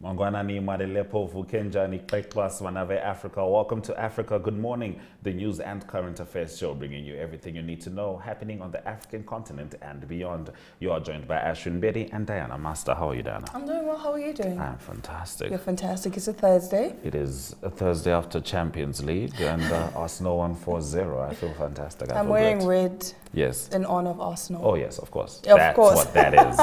Mangwanani Madelepo Vukenjani Kwekwas Manave Africa. Welcome to Africa Good Morning, the news and current affairs show, bringing you everything you need to know happening on the African continent and beyond. You are joined by Ashwin Bedi and Diana Master. How are you, Diana? I'm doing well. How are you doing? I'm fantastic. You're fantastic. It's a Thursday. It is a Thursday after Champions League and Arsenal won 4-0. I feel fantastic. I'm wearing red. Yes. In honor of Arsenal. Oh, yes, of course. Of course. That's what that is.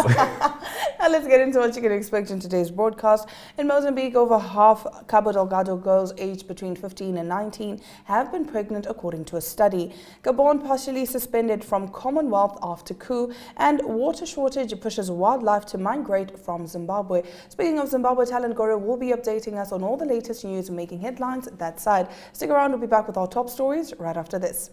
Now let's get into what you can expect in today's broadcast. In Mozambique, over half Cabo Delgado girls aged between 15 and 19 have been pregnant, according to a study. Gabon partially suspended from Commonwealth after coup, and water shortage pushes wildlife to migrate from Zimbabwe. Speaking of Zimbabwe, Talent Guru will be updating us on all the latest news making headlines that side. Stick around, we'll be back with our top stories right after this.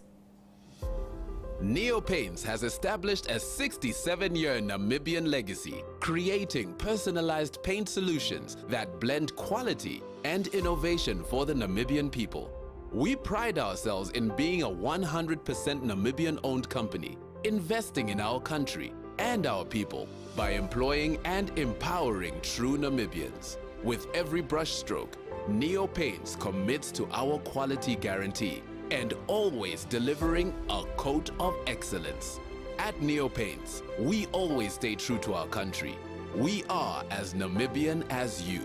Neo Paints has established a 67-year Namibian legacy, creating personalized paint solutions that blend quality and innovation for the Namibian people. We pride ourselves in being a 100% Namibian-owned company, investing in our country and our people by employing and empowering true Namibians. With every brushstroke, Neo Paints commits to our quality guarantee and always delivering a coat of excellence. At Neo Paints, we always stay true to our country. We are as Namibian as you.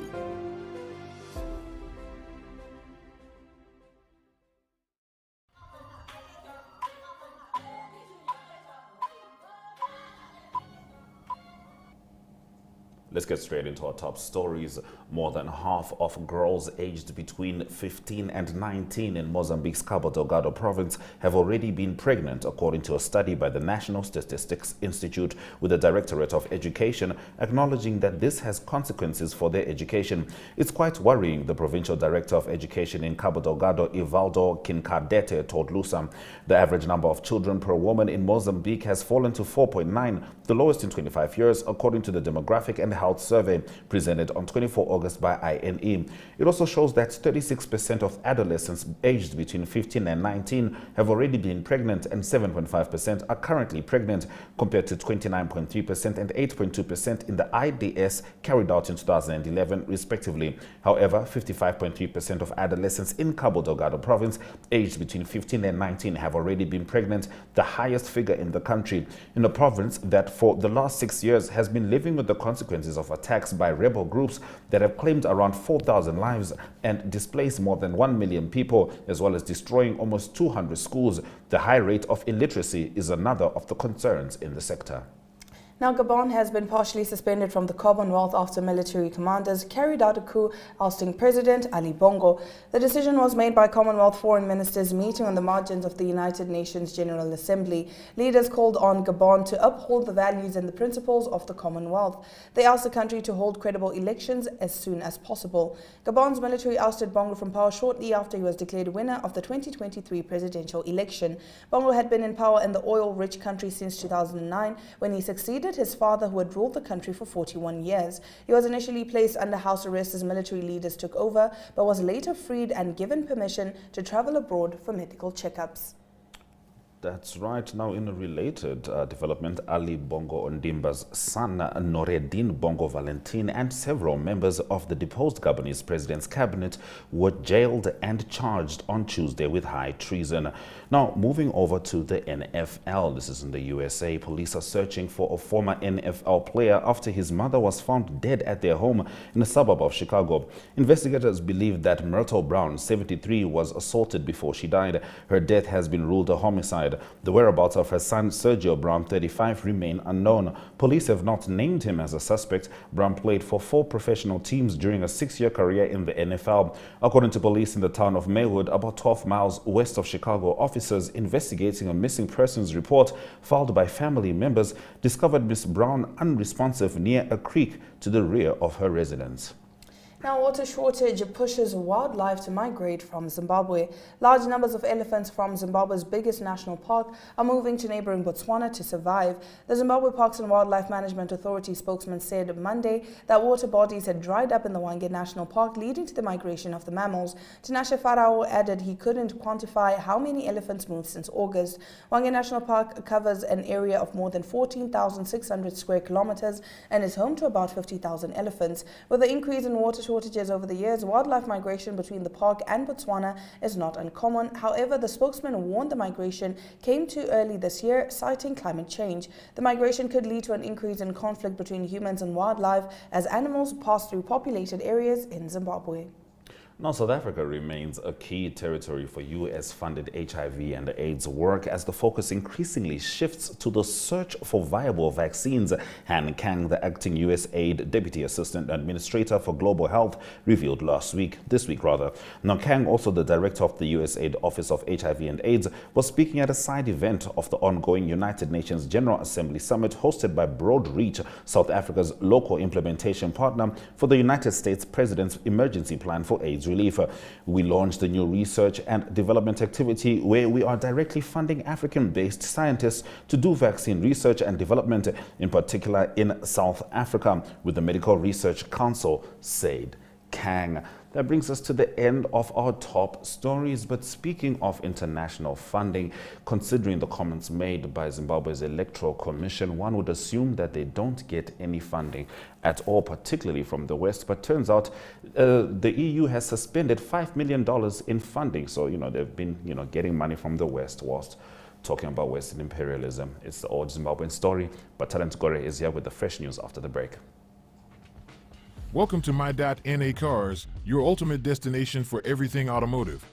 Let's get straight into our top stories. More than half of girls aged between 15 and 19 in Mozambique's Cabo Delgado province have already been pregnant, according to a study by the National Statistics Institute, with the Directorate of Education acknowledging that this has consequences for their education. It's quite worrying, the Provincial Director of Education in Cabo Delgado, Ivaldo Kincardete, told Lusa. The average number of children per woman in Mozambique has fallen to 4.9, the lowest in 25 years, according to the Demographic and Health Survey presented on 24 August by INE. It also shows that 36% of adolescents aged between 15 and 19 have already been pregnant and 7.5% are currently pregnant, compared to 29.3% and 8.2% in the IDS carried out in 2011, respectively. However, 55.3% of adolescents in Cabo Delgado province aged between 15 and 19 have already been pregnant, the highest figure in the country, in a province that for the last 6 years has been living with the consequences of attacks by rebel groups that have claimed around 4,000 lives and displaced more than 1 million people, as well as destroying almost 200 schools. The high rate of illiteracy is another of the concerns in the sector. Now, Gabon has been partially suspended from the Commonwealth after military commanders carried out a coup ousting President Ali Bongo. The decision was made by Commonwealth foreign ministers meeting on the margins of the United Nations General Assembly. Leaders called on Gabon to uphold the values and the principles of the Commonwealth. They asked the country to hold credible elections as soon as possible. Gabon's military ousted Bongo from power shortly after he was declared winner of the 2023 presidential election. Bongo had been in power in the oil-rich country since 2009 when he succeeded his father, who had ruled the country for 41 years. He was initially placed under house arrest as military leaders took over, but was later freed and given permission to travel abroad for medical checkups. That's right. Now, in a related development, Ali Bongo Ondimba's son, Noureddin Bongo Valentin, and several members of the deposed Gabonese president's cabinet were jailed and charged on Tuesday with high treason. Now, moving over to the NFL, this is in the USA. Police are searching for a former NFL player after his mother was found dead at their home in a suburb of Chicago. Investigators believe that Myrtle Brown, 73, was assaulted before she died. Her death has been ruled a homicide. The whereabouts of her son, Sergio Brown, 35, remain unknown. Police have not named him as a suspect. Brown played for 4 professional teams during a 6-year career in the NFL. According to police in the town of Maywood, about 12 miles west of Chicago, officers investigating a missing persons report filed by family members discovered Miss Brown unresponsive near a creek to the rear of her residence. Now, water shortage pushes wildlife to migrate from Zimbabwe. Large numbers of elephants from Zimbabwe's biggest national park are moving to neighboring Botswana to survive. The Zimbabwe Parks and Wildlife Management Authority spokesman said Monday that water bodies had dried up in the Hwange National Park, leading to the migration of the mammals. Tinashe Farao added he couldn't quantify how many elephants moved since August. Hwange National Park covers an area of more than 14,600 square kilometers and is home to about 50,000 elephants. With the increase in water shortages over the years, wildlife migration between the park and Botswana is not uncommon. However, the spokesman warned the migration came too early this year, citing climate change. The migration could lead to an increase in conflict between humans and wildlife as animals pass through populated areas in Zimbabwe. Now, South Africa remains a key territory for US-funded HIV and AIDS work as the focus increasingly shifts to the search for viable vaccines. Han Kang, the acting USAID Deputy Assistant Administrator for Global Health, revealed this week. Now, Kang, also the director of the USAID Office of HIV and AIDS, was speaking at a side event of the ongoing United Nations General Assembly Summit hosted by Broadreach, South Africa's local implementation partner for the United States President's Emergency Plan for AIDS relief. We launched a new research and development activity where we are directly funding African-based scientists to do vaccine research and development, in particular in South Africa, with the Medical Research Council, said Kang. That brings us to the end of our top stories. But speaking of international funding, considering the comments made by Zimbabwe's Electoral Commission, one would assume that they don't get any funding at all, particularly from the West. But turns out the EU has suspended $5 million in funding. So, they've been, getting money from the West whilst talking about Western imperialism. It's the old Zimbabwean story. But Talent Gore is here with the fresh news after the break. Welcome to My.NA Cars, your ultimate destination for everything automotive.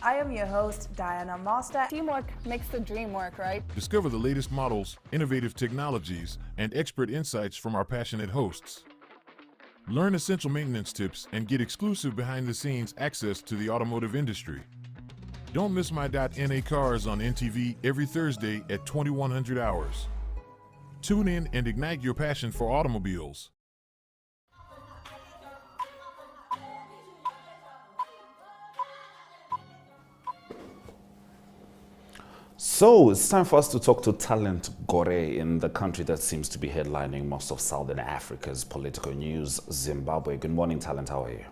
I am your host, Diana Master. Teamwork makes the dream work, right? Discover the latest models, innovative technologies, and expert insights from our passionate hosts. Learn essential maintenance tips and get exclusive behind-the-scenes access to the automotive industry. Don't miss My.NA Cars on NTV every Thursday at 2100 hours. Tune in and ignite your passion for automobiles. So it's time for us to talk to Talent Gore in the country that seems to be headlining most of Southern Africa's political news, Zimbabwe. Good morning, Talent. How are you?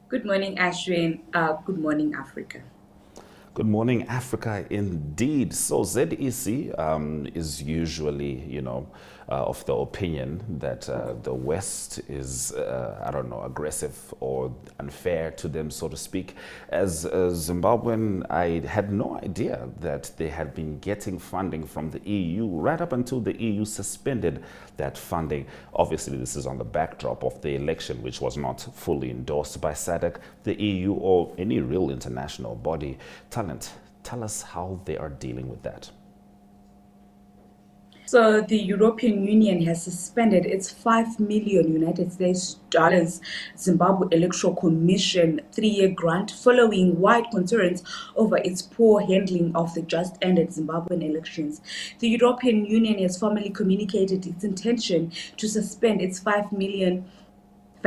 Good morning, Ashwin. Good morning, Africa. Good morning, Africa, indeed. So ZEC is usually, of the opinion that the West is, aggressive or unfair to them, so to speak. As a Zimbabwean, I had no idea that they had been getting funding from the EU right up until the EU suspended that funding. Obviously, this is on the backdrop of the election, which was not fully endorsed by SADC, the EU, or any real international body. Talent, tell us how they are dealing with that. So the European Union has suspended its $5 million United States Zimbabwe Electoral Commission 3-year grant following wide concerns over its poor handling of the just ended Zimbabwean elections. The European Union has formally communicated its intention to suspend its $5 million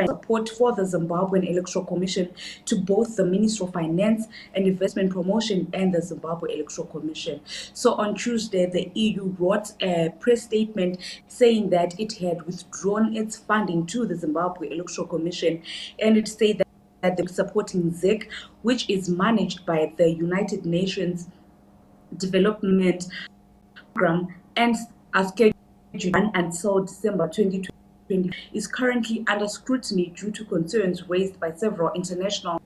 support for the Zimbabwean Electoral Commission to both the Ministry of Finance and Investment Promotion and the Zimbabwe Electoral Commission. So on Tuesday, the EU wrote a press statement saying that it had withdrawn its funding to the Zimbabwe Electoral Commission, and it said that they're supporting ZEC, which is managed by the United Nations Development Program and are scheduled until December 2020. Is currently under scrutiny due to concerns raised by several international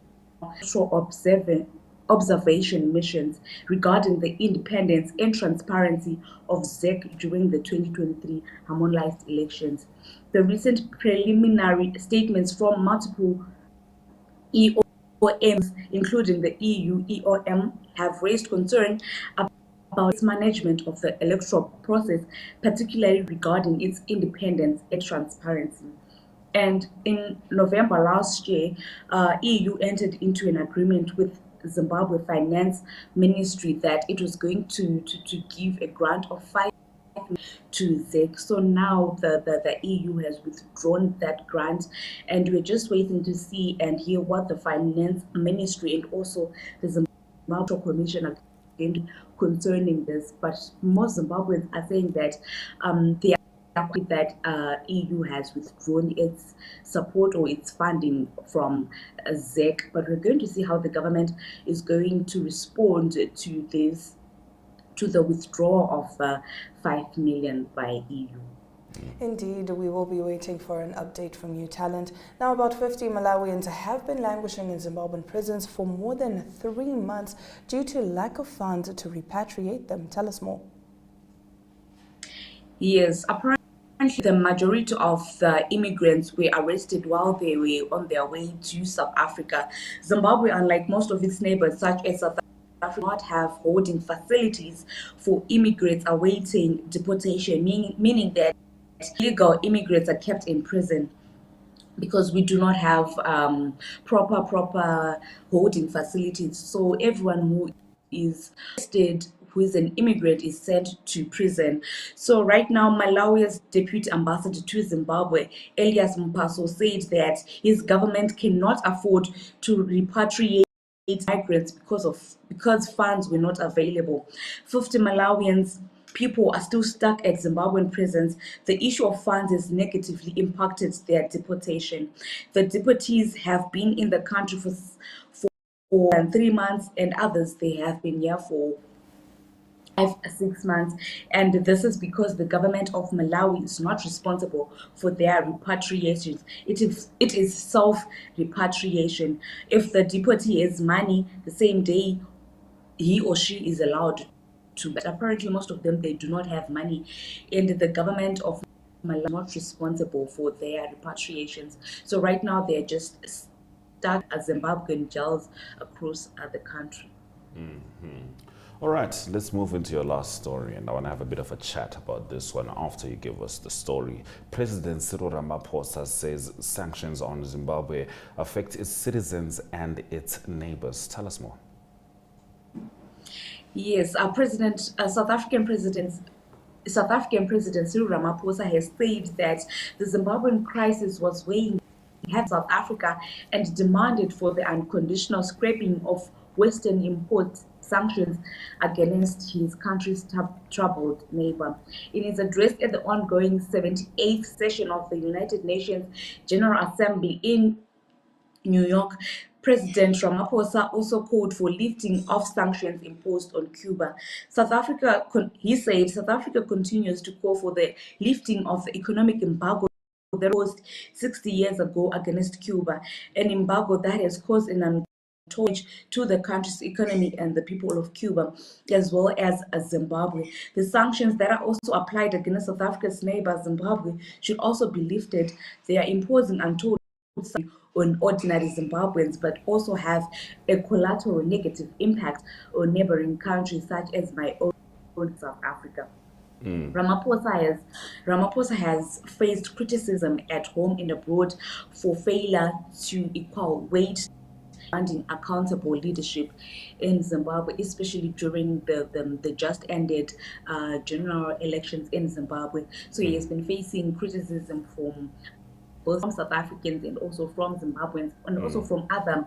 observation missions regarding the independence and transparency of ZEC during the 2023 harmonized elections. The recent preliminary statements from multiple EOMs, including the EU EOM, have raised concern about its management of the electoral process, particularly regarding its independence and transparency. And in November last year, EU entered into an agreement with Zimbabwe Finance Ministry that it was going to give a grant of $5 to ZEC. So now the EU has withdrawn that grant, and we're just waiting to see and hear what the Finance Ministry and also the Zimbabwe Commission are going to concerning this. But most Zimbabweans are saying that they are happy that EU has withdrawn its support or its funding from ZEC. But we're going to see how the government is going to respond to this, to the withdrawal of 5 million by EU. Indeed, we will be waiting for an update from you, Talent. Now, about 50 Malawians have been languishing in Zimbabwean prisons for more than 3 months due to lack of funds to repatriate them. Tell us more. Yes, apparently the majority of the immigrants were arrested while they were on their way to South Africa. Zimbabwe, unlike most of its neighbors, such as South Africa, do not have holding facilities for immigrants awaiting deportation, meaning that illegal immigrants are kept in prison because we do not have proper holding facilities. So everyone who is arrested, who is an immigrant, is sent to prison. So right now, Malawi's Deputy Ambassador to Zimbabwe, Elias Mpaso, said that his government cannot afford to repatriate migrants because funds were not available. 50 Malawians people are still stuck at Zimbabwean prisons. The issue of funds has negatively impacted their deportation. The deportees have been in the country for 3 months, and others, they have been here for 5-6 months, and this is because the government of Malawi is not responsible for their repatriations. It is self-repatriation. If the deportee has money, the same day he or she is allowed to, but apparently most of them, they do not have money, and the government of Malawi is not responsible for their repatriations. So right now they're just stuck at Zimbabwean jails across the country. All right, let's move into your last story, and I want to have a bit of a chat about this one after you give us the story. President Cyril Ramaphosa says sanctions on Zimbabwe affect its citizens and its neighbors. Tell us more. Yes, South African President Cyril Ramaphosa has said that the Zimbabwean crisis was weighing heavy South Africa and demanded for the unconditional scrapping of Western import sanctions against his country's troubled neighbor. In his address at the ongoing 78th session of the United Nations General Assembly in New York, President Ramaphosa also called for lifting of sanctions imposed on Cuba. He said South Africa continues to call for the lifting of the economic embargo that was 60 years ago against Cuba, an embargo that has caused an to the country's economy and the people of Cuba, as well as Zimbabwe. The sanctions that are also applied against South Africa's neighbor Zimbabwe should also be lifted. They are imposing untold on ordinary Zimbabweans, but also have a collateral negative impact on neighboring countries such as my own South Africa. Ramaphosa has faced criticism at home and abroad for failure to equal weight and accountable leadership in Zimbabwe, especially during the just ended general elections in Zimbabwe. So he has been facing criticism from both from South Africans and also from Zimbabweans, and also from other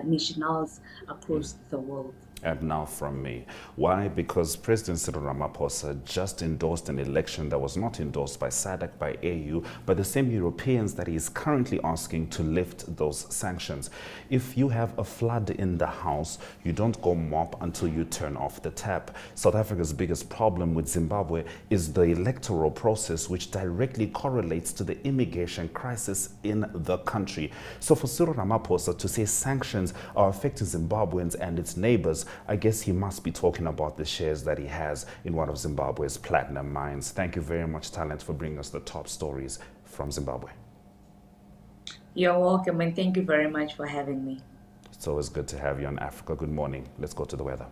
nationals across the world. And now from me. Why? Because President Cyril Ramaphosa just endorsed an election that was not endorsed by SADC, by AU, by the same Europeans that he is currently asking to lift those sanctions. If you have a flood in the house, you don't go mop until you turn off the tap. South Africa's biggest problem with Zimbabwe is the electoral process, which directly correlates to the immigration crisis in the country. So for Cyril Ramaphosa to say sanctions are affecting Zimbabweans and its neighbors, I guess he must be talking about the shares that he has in one of Zimbabwe's platinum mines. Thank you very much, Talent, for bringing us the top stories from Zimbabwe. You're welcome, and thank you very much for having me. It's always good to have you on Africa. Good morning. Let's go to the weather.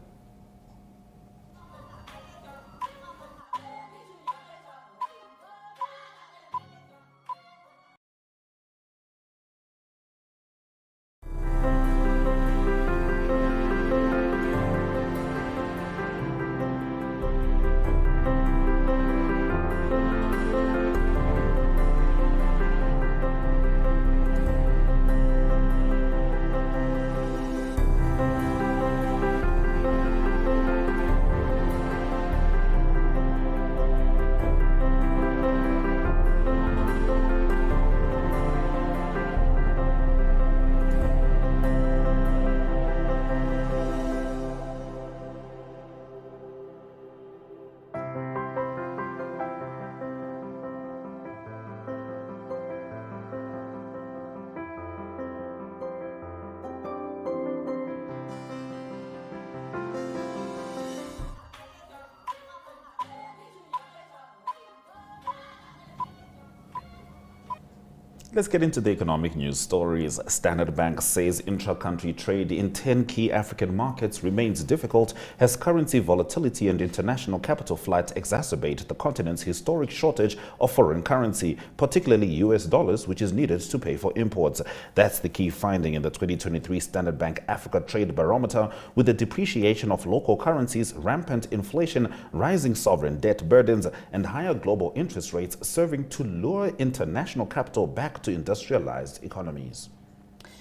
Let's get into the economic news stories. Standard Bank says intra-country trade in 10 key African markets remains difficult as currency volatility and international capital flight exacerbate the continent's historic shortage of foreign currency, particularly US dollars, which is needed to pay for imports. That's the key finding in the 2023 Standard Bank Africa Trade Barometer, with the depreciation of local currencies, rampant inflation, rising sovereign debt burdens, and higher global interest rates serving to lure international capital back to industrialized economies.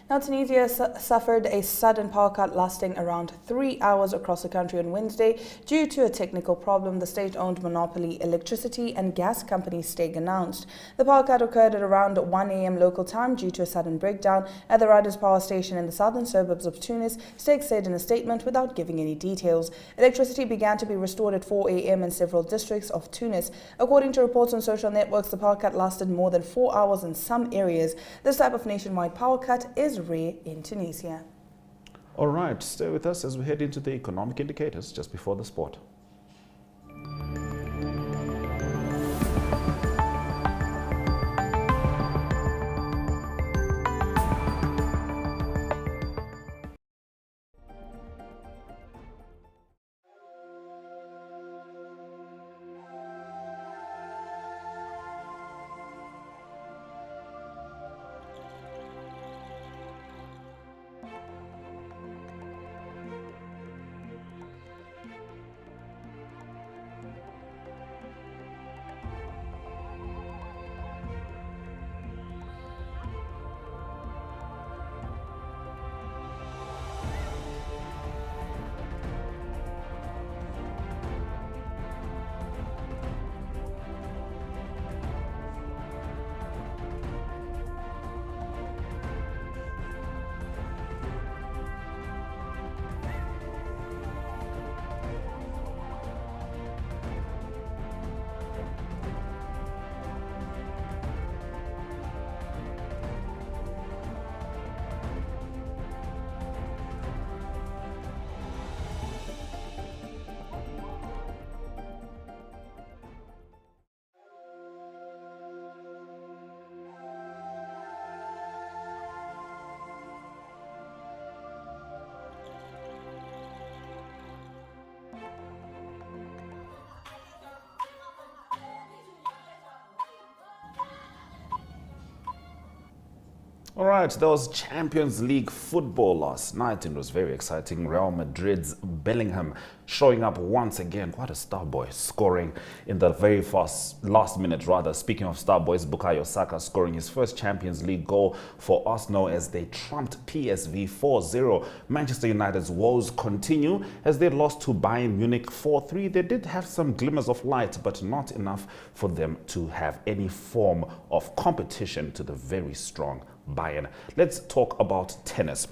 Now, Tunisia suffered a sudden power cut lasting around 3 hours across the country on Wednesday due to a technical problem, the state-owned monopoly electricity and gas company STEG announced. The power cut occurred at around 1 a.m. local time due to a sudden breakdown at the Riders power station in the southern suburbs of Tunis, STEG said in a statement without giving any details. Electricity began to be restored at 4 a.m. in several districts of Tunis. According to reports on social networks, the power cut lasted more than 4 hours in some areas. This type of nationwide power cut is rare in Tunisia. All right, stay with us as we head into the economic indicators just before the sport. All right, there was Champions League football last night and it was very exciting. Real Madrid's Bellingham showing up once again. What a star boy, scoring in the very last minute rather. Speaking of star boys, Bukayo Saka scoring his first Champions League goal for Arsenal as they trumped PSV 4-0. Manchester United's woes continue as they lost to Bayern Munich 4-3. They did have some glimmers of light, but not enough for them to have any form of competition to the very strong Bayern. Let's talk about tennis.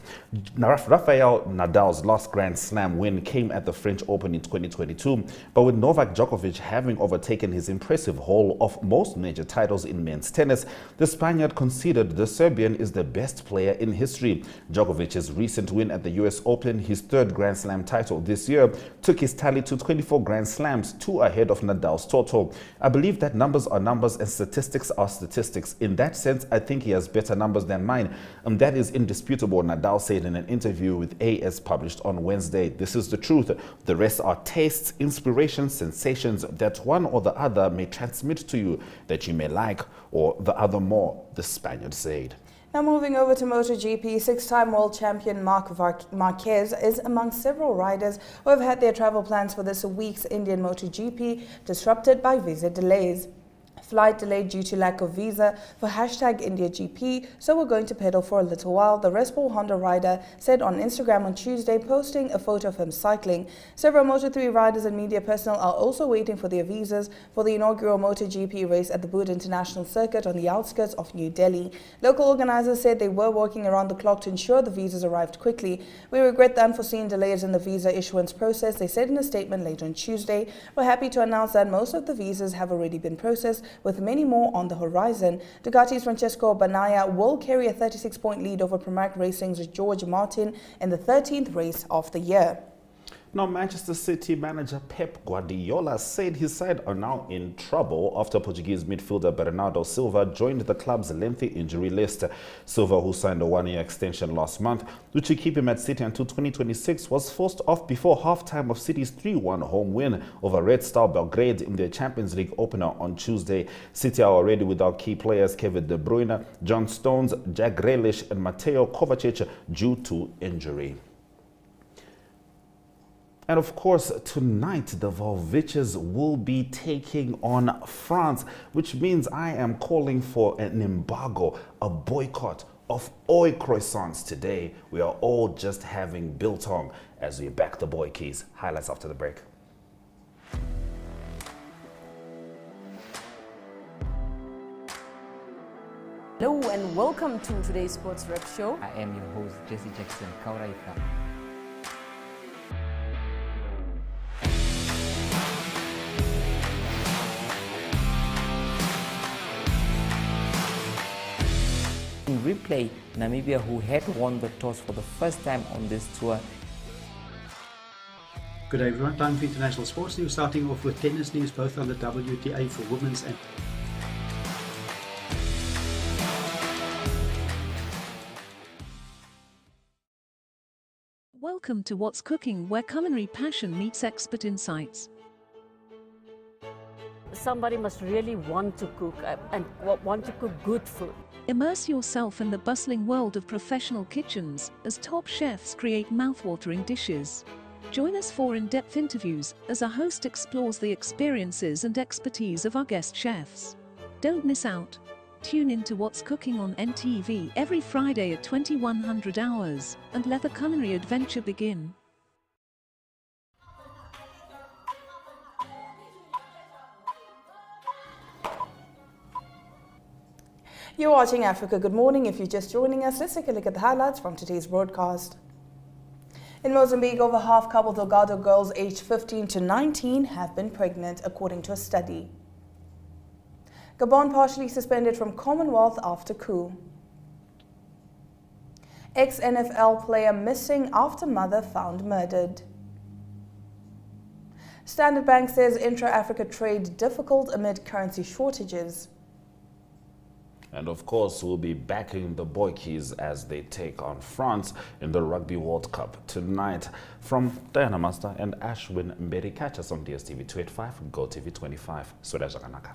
Rafael Nadal's last Grand Slam win came at the French Open in 2022, but with Novak Djokovic having overtaken his impressive haul of most major titles in men's tennis, the Spaniard considered the Serbian is the best player in history. Djokovic's recent win at the US Open, his third Grand Slam title this year, took his tally to 24 Grand Slams, 2 ahead of Nadal's total. I believe that numbers are numbers and statistics are statistics. In that sense, I think he has better numbers than mine, and that is indisputable, Nadal said in an interview with AS published on Wednesday. This is the truth. The rest are tastes, inspirations, sensations that one or the other may transmit to you that you may like or the other more, the Spaniard said. Now moving over to MotoGP, 6-time world champion Marc Marquez is among several riders who have had their travel plans for this week's Indian MotoGP disrupted by visa delays. Flight delayed due to lack of visa for #IndiaGP, so we're going to pedal for a little while, the Red Bull Honda rider said on Instagram on Tuesday, posting a photo of him cycling. Several Moto3 riders and media personnel are also waiting for their visas for the inaugural MotoGP race at the Bud International Circuit on the outskirts of New Delhi. Local organizers said they were working around the clock to ensure the visas arrived quickly. We regret the unforeseen delays in the visa issuance process, they said in a statement later on Tuesday. We're happy to announce that most of the visas have already been processed, with many more on the horizon. Ducati's Francesco Bagnaia will carry a 36-point lead over Pramac Racing's George Martin in the 13th race of the year. Now, Manchester City manager Pep Guardiola said his side are now in trouble after Portuguese midfielder Bernardo Silva joined the club's lengthy injury list. Silva, who signed a one-year extension last month, which will keep him at City until 2026, was forced off before half-time of City's 3-1 home win over Red Star Belgrade in their Champions League opener on Tuesday. City are already without key players Kevin De Bruyne, John Stones, Jack Grealish and Mateo Kovacic due to injury. And of course, tonight the Vlahovics will be taking on France, which means I am calling for an embargo, a boycott of all croissants today. We are all just having biltong as we back the boy keys. Highlights after the break. Hello and welcome to today's Sports Rep Show. I am your host, Jesse Jackson Kauraika. In replay, Namibia, who had won the toss for the first time on this tour. Good day everyone, time for international sports news, starting off with tennis news, both on the WTA for women's and Welcome to What's Cooking, where culinary passion meets expert insights. Somebody must really want to cook and want to cook good food. Immerse yourself in the bustling world of professional kitchens as top chefs create mouth-watering dishes. Join us for in-depth interviews as our host explores the experiences and expertise of our guest chefs. Don't miss out. Tune in to What's Cooking on NTV every Friday at 2100 hours and let the culinary adventure begin. You're watching Africa Good Morning. If you're just joining us, let's take a look at the highlights from today's broadcast. In Mozambique, over half Cabo Delgado girls aged 15 to 19 have been pregnant, according to a study. Gabon partially suspended from Commonwealth after coup. Ex-NFL player missing after mother found murdered. Standard Bank says intra-Africa trade difficult amid currency shortages. And of course, we'll be backing the Boykies as they take on France in the Rugby World Cup tonight. From Diana Master and Ashwin Mberi, catch us on DSTV 285 and GoTV 25. Sweda Jaganaka.